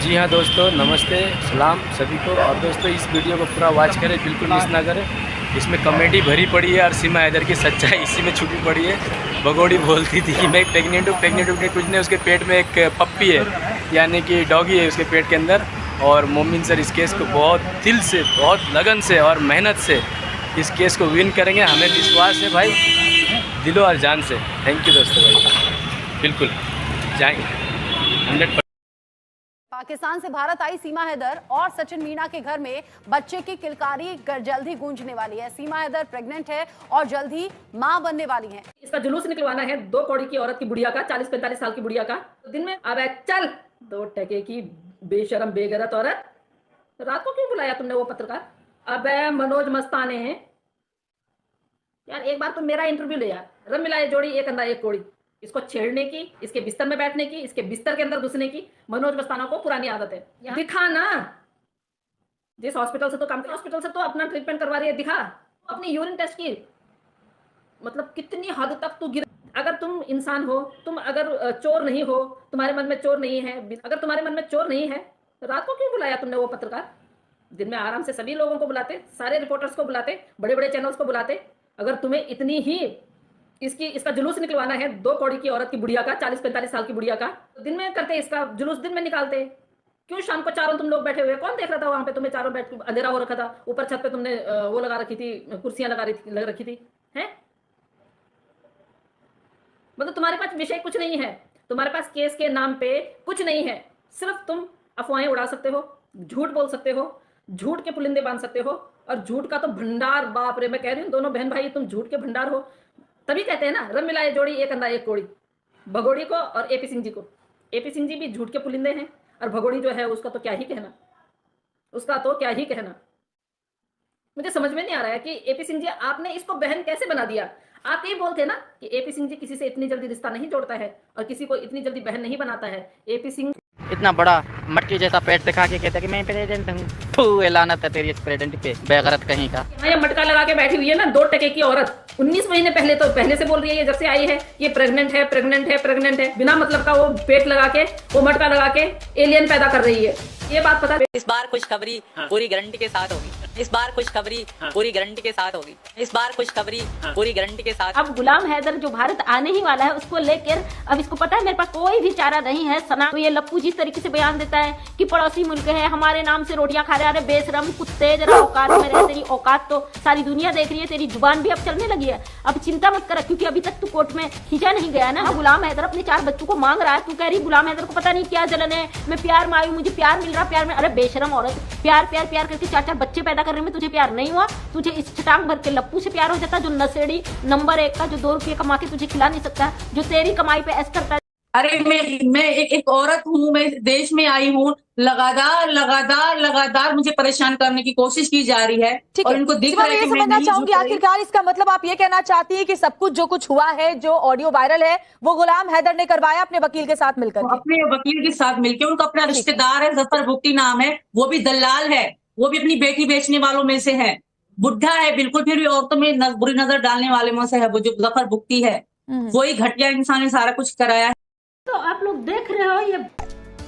जी हाँ दोस्तों, नमस्ते, सलाम सभी को। और दोस्तों इस वीडियो को पूरा वॉच करें, बिल्कुल मिस ना करें। इसमें कॉमेडी भरी पड़ी है और सीमा हैदर की सच्चाई इसी में छुपी पड़ी है। भगोड़ी बोलती थी कि मैं प्रेग्नेंट हूँ, प्रेग्नेंट हूँ, कुछ नहीं, उसके पेट में एक पप्पी है, यानी कि डॉगी है उसके पेट के अंदर। और मोमिन सर इस केस को बहुत दिल से, बहुत लगन से और मेहनत से इस केस को विन करेंगे, हमें विश्वास है भाई, दिलो और जान से। थैंक यू दोस्तों भाई, बिल्कुल जाएंगे 100%। पाकिस्तान से भारत आई सीमा हैदर और सचिन मीना के घर में बच्चे की किलकारी जल्द ही गूंजने वाली है। सीमा हैदर प्रेग्नेंट है और जल्द ही मां बनने वाली हैं। इसका जुलूस निकलवाना है 2 कौड़ी की औरत की बुढ़िया का, 40-45 साल की बुढ़िया का। तो दिन में अब चल 2 टके की बेशरम बेगैरत औरत, रात को क्यों बुलाया तुमने वो पत्रकार? अब मनोज मस्ताने हैं यार, एक बार तुम मेरा इंटरव्यू ले यार। रब मिलाए जोड़ी एक अंधा एक कोड़ी, इसको छेड़ने की, इसके बिस्तर में बैठने की, इसके बिस्तर के अंदर घुसने की मनोज मस्ताना को पुरानी आदत है। दिखा ना, जिस हॉस्पिटल से तो काम, हॉस्पिटल से तो अपना ट्रीटमेंट करवा रही है, दिखा अपनी यूरिन टेस्ट की। मतलब कितनी हद तक तू गिर। अगर तुम इंसान हो, तुम अगर चोर नहीं हो, तुम्हारे मन में चोर नहीं है, अगर तुम्हारे मन में चोर नहीं है तो रात को क्यों बुलाया तुमने वो पत्रकार? दिन में आराम से सभी लोगों को बुलाते, सारे रिपोर्टर्स को बुलाते, बड़े बड़े चैनल्स को बुलाते। अगर तुम्हें इतनी ही इसका जुलूस निकलवाना है 2 कौड़ी की औरत की बुढ़िया का, 40-45 साल की बुढ़िया का, तो दिन में करते, इसका जुलूस दिन में निकालते। क्यों शाम को चारों तुम लोग बैठे हुए? कौन देख रहा था वहां पे? तुम्हें चारों बैठ, अंधेरा हो रखा था, ऊपर छत पे तुमने वो लगा रखी थी, कुर्सियां लग रखी थी हैं? मतलब तुम्हारे पास विषय कुछ नहीं है, तुम्हारे पास केस के नाम पे कुछ नहीं है। सिर्फ तुम अफवाहें उड़ा सकते हो, झूठ बोल सकते हो, झूठ के पुलिंदे बांध सकते हो। और झूठ का तो भंडार, बाप रे, मैं कह रही हूँ दोनों बहन भाई तुम झूठ के भंडार हो। तभी कहते हैं ना, रब मिलाए जोड़ी एक अंधा एक कोड़ी। भगोड़ी को और एपी सिंह जी को। एपी सिंह जी भी झूठ के पुलिंदे हैं, और भगोड़ी जो है उसका तो क्या ही कहना, उसका तो क्या ही कहना। मुझे समझ में नहीं आ रहा है कि एपी सिंह जी आपने इसको बहन कैसे बना दिया। आप ये बोलते ना कि एपी सिंह जी किसी से इतनी जल्दी रिश्ता नहीं जोड़ता है और किसी को इतनी जल्दी बहन नहीं बनाता है। एपी सिंह इतना बड़ा मटकी जैसा पेट दिखा के कहता कि मैं प्रेसिडेंट हूँ। फू, लानत है तेरी प्रेसिडेंट पे, बेगैरत कहीं का। ये मटका लगा के बैठी हुई है ना 2 टके की औरत, 19 महीने पहले, तो पहले से बोल रही है, ये जब से आई है ये प्रेग्नेंट है, प्रेग्नेंट है, प्रेग्नेंट है। बिना मतलब का वो पेट लगा के, वो मटका लगा के एलियन पैदा कर रही है। ये बात पता है? इस बार खुशखबरी पूरी गारंटी के साथ होगी। इस बार खुशखबरी पूरी गारंटी के साथ होगी। इस बार खुशखबरी पूरी गारंटी के साथ। अब गुलाम हैदर जो भारत आने ही वाला है, उसको लेकर अब इसको पता है मेरे पास कोई भी चारा नहीं है। सना तो ये लप्पू जिस तरीके से बयान देता है कि पड़ोसी मुल्क है, हमारे नाम से रोटियां खा रहे हैं। बेशरम कुत्ते, जरा औकात में रह। तेरी औकात तो सारी दुनिया देख रही है, तेरी जुबान भी अब चलने लगी है। अब चिंता मत कर, क्योंकि अभी तक तू कोर्ट में खींचा नहीं गया ना। गुलाम हैदर अपने 4 बच्चों को मांग रहा है, तू कह रही गुलाम हैदर को पता नहीं क्या जलन है, मैं प्यार में आई हूँ, मुझे प्यार मिल रहा, प्यार में। अरे बेशरम औरत, प्यार प्यार प्यार करके 4 बच्चे पैदा करने में तुझे प्यार नहीं हुआ? तुझे इस छटांग भर के लप्पू से प्यार हो जाता, जो नशेड़ी नंबर 1 का, जो 2 रुपये कमा के तुझे खिला नहीं सकता, जो तेरी कमाई पे ऐश करता है। अरे मैं एक औरत हूँ, मैं देश में आई हूँ, लगातार मुझे परेशान करने की कोशिश की जा रही है। और इनको दिख रहा है कि मैं समझना चाहूंगी, आखिरकार इसका मतलब आप ये कहना चाहती है कि सब कुछ जो कुछ हुआ है, जो ऑडियो वायरल है, वो गुलाम हैदर ने करवाया अपने वकील के साथ मिलकर? अपने वकील के साथ मिलकर। उनका अपना रिश्तेदार है, जफर भुक्ती नाम है, वो भी दलाल है, वो भी अपनी बेटी बेचने वालों में से है, बुढ़ा है बिल्कुल, फिर भी औरतों में बुरी नजर डालने वाले में से है वो, जो जफर भुक्ती है। वही घटिया इंसान ने सारा कुछ कराया है। तो आप लोग देख रहे हो, ये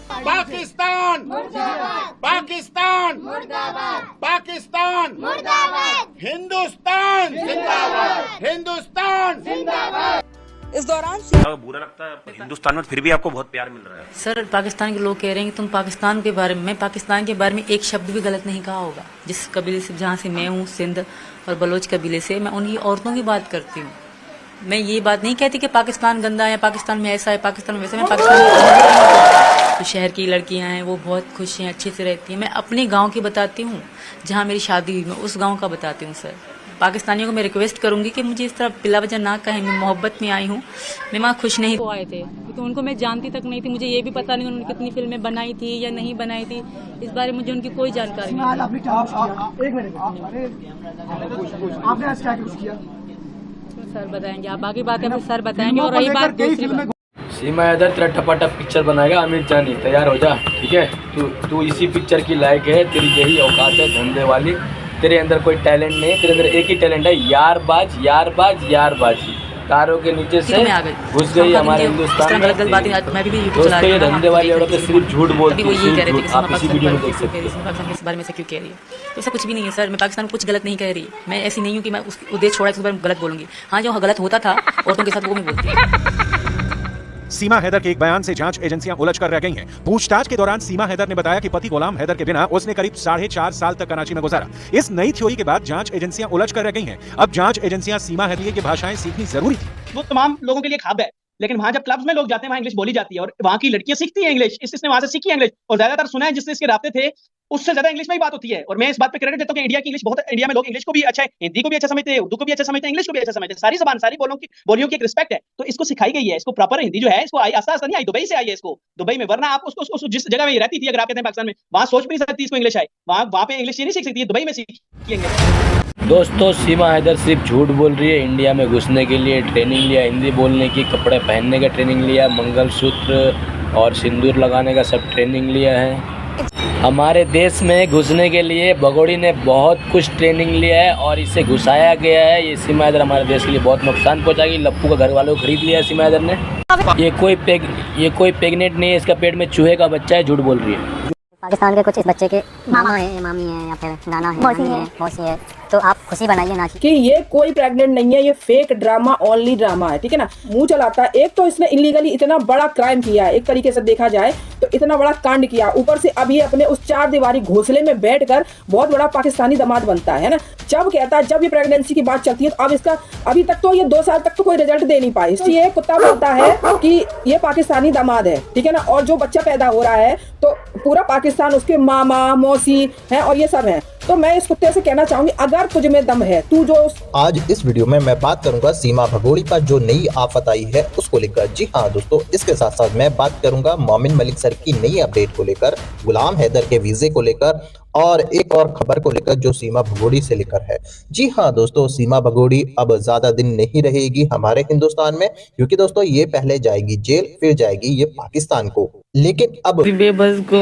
पाकिस्तान मुर्दाबाद, पाकिस्तान मुर्दाबाद, पाकिस्तान मुर्दाबाद, हिंदुस्तान जिंदाबाद, हिंदुस्तान जिंदाबाद। इस दौरान बुरा लगता है हिंदुस्तान में, फिर भी आपको बहुत प्यार मिल रहा है। सर, पाकिस्तान के लोग कह रहे हैं कि तुम पाकिस्तान के बारे में, पाकिस्तान के बारे में एक शब्द भी गलत नहीं कहा होगा। जिस कबीले से, जहाँ से मैं हूँ, सिंध और बलोच कबीले से, मैं उन्हीं औरतों की बात करती हूँ। मैं ये बात नहीं कहती कि पाकिस्तान गंदा है, पाकिस्तान में ऐसा है, पाकिस्तान में वैसा। मैं पाकिस्तान जो शहर की लड़कियां हैं वो बहुत खुश हैं, अच्छे से रहती हैं। मैं अपने गांव की बताती हूँ, जहाँ मेरी शादी हुई, मैं उस गांव का बताती हूँ। सर, पाकिस्तानियों को मैं रिक्वेस्ट करूंगी कि मुझे इस तरह बिला वजह ना कहें। मैं मोहब्बत में आई हूँ, मैं वहाँ खुश नहीं आए थे, क्योंकि उनको मैं जानती तक नहीं थी। मुझे ये भी पता नहीं उन्होंने कितनी फिल्में बनाई थी या नहीं बनाई थी, इस बारे में मुझे उनकी कोई जानकारी नहीं। सर बताएंगे, आप बाकी बातें फिर सर बताएंगे। और रही बात दूसरी बात, सीमा हैदर तेरा टपाटप पिक्चर बनाएगा अमित जानी, तैयार हो जा, ठीक है? तू इसी पिक्चर की लायक है, तेरी यही औकात है धंधे वाली। तेरे अंदर कोई टैलेंट नहीं है, तेरे अंदर एक ही टैलेंट है, यारबाजी। तारों के नीचे से तो मैं आ गई घुस गई हमारे हिंदुस्तान में। गलत बातें मैं भी यूट्यूब चला दोस्तों रही ये हूँ, धंधे वाली औरतें सिर्फ झूठ बोलती वो यही कह रहे थे हैं, कि आप इसी वीडियो में देख सकते हैं। पाकिस्तान के बारे में से क्यों कह रही है, तो ऐसा कुछ भी नहीं है सर। मैं पाकिस्तान में कुछ गलत नहीं कह रही, मैं ऐसी नहीं हूँ कि मैं उस देश छोड़ा के बारे में गलत बोलूंगी। हाँ जो गलत होता था औरतों के साथ वो मैं बोलती हूँ। सीमा हैदर के एक बयान से जांच एजेंसियां उलझ कर रह गई हैं। पूछताछ के दौरान सीमा हैदर ने बताया कि पति गुलाम हैदर के बिना उसने करीब 4.5 साल तक कराची में गुजारा। इस नई थ्योरी के बाद जांच एजेंसियां उलझ कर रह गई हैं। अब जांच एजेंसियां सीमा हैदर की भाषाएं सीखनी जरूरी थी। वो तमाम लोगों के लिए खाब है, लेकिन वहां जब क्लब्स में लोग जाते हैं वहां इंग्लिश बोली जाती है और वहां की लड़कियां सीखती हैं इंग्लिश। इसने वहां से सीखी इंग्लिश और ज्यादातर सुना है जिससे इसके रास्ते थे उससे ज्यादा इंग्लिश में ही बात होती है। और मैं इस बात पे क्रेडिट देता हूं कि इंडिया की इंग्लिश बहुत, इंडिया में लोग इंग्लिश को भी अच्छा है, हिंदी को भी अच्छा समझते हैं, उर्दू को भी अच्छा समझते हैं, इंग्लिश को भी अच्छा समझते हैं। सारी जबान, सारी बोलियों की एक रिस्पेक्ट है, तो इसको सिखाई गई है। इसको प्रॉपर हिंदी जो है इसको आई आस्ता आस्ता नहीं आई, दुबई से आई है इसको, दुबई में। वरना आप उसको जिस जगह में रहती थी, अगर आप कहते हैं पाकिस्तान में, वहां सोच भी नहीं सकती इसको इंग्लिश आए। वहां पे इंग्लिश ये नहीं सीख सकती, दुबई में सीखी इंग्लिश। दोस्तों सीमा हैदर सिर्फ झूठ बोल रही है। इंडिया में घुसने के लिए ट्रेनिंग लिया, हिंदी बोलने की, कपड़े पहनने का ट्रेनिंग लिया, मंगलसूत्र और सिंदूर लगाने का सब ट्रेनिंग लिया है। हमारे देश में घुसने के लिए भगोड़ी ने बहुत कुछ ट्रेनिंग लिया है और इसे घुसाया गया है। ये सीमा हैदर हमारे देश के लिए बहुत नुकसान पहुंचाएगी। लप्पू का घर वालों को खरीद लिया है सीमा हैदर ने। ये कोई प्रेग्नेंट नहीं है, इसका पेट में चूहे का बच्चा है, झूठ बोल रही है। पाकिस्तान के कुछ इस बच्चे के मामा है, मामी है या फिर नाना है, मौसी है, तो आप खुशी बनाइए ना कि ये कोई प्रेग्नेंट नहीं है, ये फेक ड्रामा, ओनली ड्रामा है, ठीक है ना। मुंह चलाता है। एक तो इसने इलीगली इतना बड़ा क्राइम किया है, एक तरीके से देखा जाए तो इतना बड़ा कांड किया, ऊपर से अब ये अपने उस 4 दीवारी घोंसले में बैठकर बहुत बड़ा पाकिस्तानी दामाद बनता है ना। जब कहता है, जब ये प्रेगनेंसी की बात चलती है तो अब इसका अभी तक तो ये 2 साल तक तो कोई रिजल्ट दे नहीं पाए। इसलिए ये कुत्ता बोलता है कि ये पाकिस्तानी दामाद है, ठीक है ना। और जो बच्चा पैदा हो रहा है तो पूरा पाकिस्तान उसके मामा मौसी है और ये सब है। तो मैं इस कुत्ते से कहना चाहूंगी, अगर तुझ में दम है, तू जो आज इस वीडियो में मैं बात करूंगा सीमा भगोड़ी पर जो नई आफत आई है उसको लेकर। जी हाँ दोस्तों, इसके साथ साथ मैं बात करूंगा मोमिन मलिक सर की नई अपडेट को लेकर, गुलाम हैदर के वीजे को लेकर और एक और खबर को लेकर जो सीमा भगोड़ी से लेकर है। जी हाँ दोस्तों, सीमा भगोड़ी अब ज्यादा दिन नहीं रहेगी हमारे हिंदुस्तान में, क्योंकि दोस्तों ये पहले जाएगी जेल, फिर जाएगी ये पाकिस्तान को। लेकिन अब बेबस को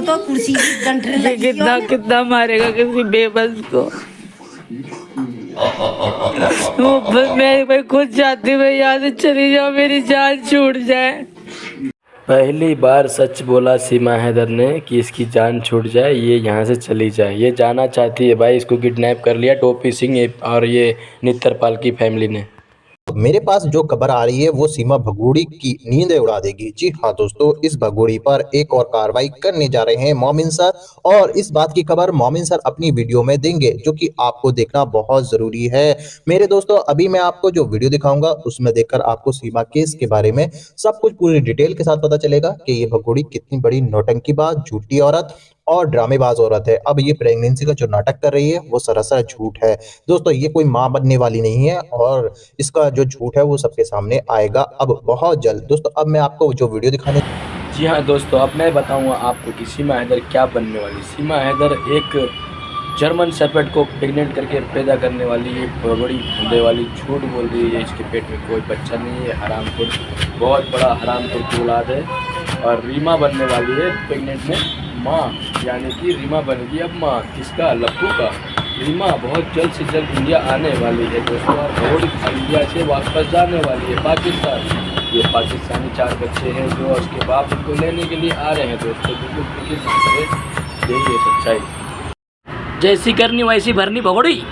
तो कुर्सी कितना मारेगा किसी बेबस को। मैं खुद चाहती हूँ मैं यहाँ से चली जाऊँ, मेरी जान छूट जाए। पहली बार सच बोला सीमा हैदर ने कि इसकी जान छूट जाए, ये यहाँ से चली जाए। ये जाना चाहती है भाई, इसको किडनैप कर लिया टोपी सिंह और ये नित्तरपाल की फैमिली ने। मेरे पास जो खबर आ रही है वो सीमा भगोड़ी की नींदें उड़ा देगी। जी हाँ दोस्तों, इस भगोड़ी पर एक और कार्रवाई करने जा रहे हैं मोमिन सर, और इस बात की खबर मोमिन सर अपनी वीडियो में देंगे, जो कि आपको देखना बहुत जरूरी है मेरे दोस्तों। अभी मैं आपको जो वीडियो दिखाऊंगा उसमें देखकर आपको सीमा केस के बारे में सब कुछ पूरी डिटेल के साथ पता चलेगा कि ये भगोड़ी कितनी बड़ी नौटंकीबाज, झूठी औरत और ड्रामेबाज औरत है। अब ये प्रेगनेंसी का जो नाटक कर रही है वो सरासर झूठ है दोस्तों। ये कोई मां बनने वाली नहीं है और इसका जो झूठ है वो सबके सामने आएगा अब बहुत जल्द। दोस्तों अब मैं आपको जो वीडियो दिखाने, जी हाँ दोस्तों, अब मैं बताऊंगा आपको कि सीमा हैदर क्या बनने वाली। सीमा हैदर एक जर्मन शेफर्ड को प्रेग्नेंट करके पैदा करने वाली, एक बड़ी धंधे वाली, झूठ बोल रही है। इसके पेट में कोई बच्चा नहीं है, हरामखोर, बहुत बड़ा हरामखोर की औलाद है। और रीमा बनने वाली है प्रेग्नेंट में माँ, यानी कि रीमा बनेगी अब माँ। किसका? लप्पू का। रीमा बहुत जल्द से जल्द इंडिया आने वाली है दोस्तों, और भगोड़ी इंडिया से वापस जाने वाली है पाकिस्तान। ये पाकिस्तानी 4 बच्चे हैं जो उसके बाप उनको लेने के लिए आ रहे हैं दोस्तों। बिल्कुल यही है सच्चाई। जैसी करनी वैसी भरनी भगोड़ी।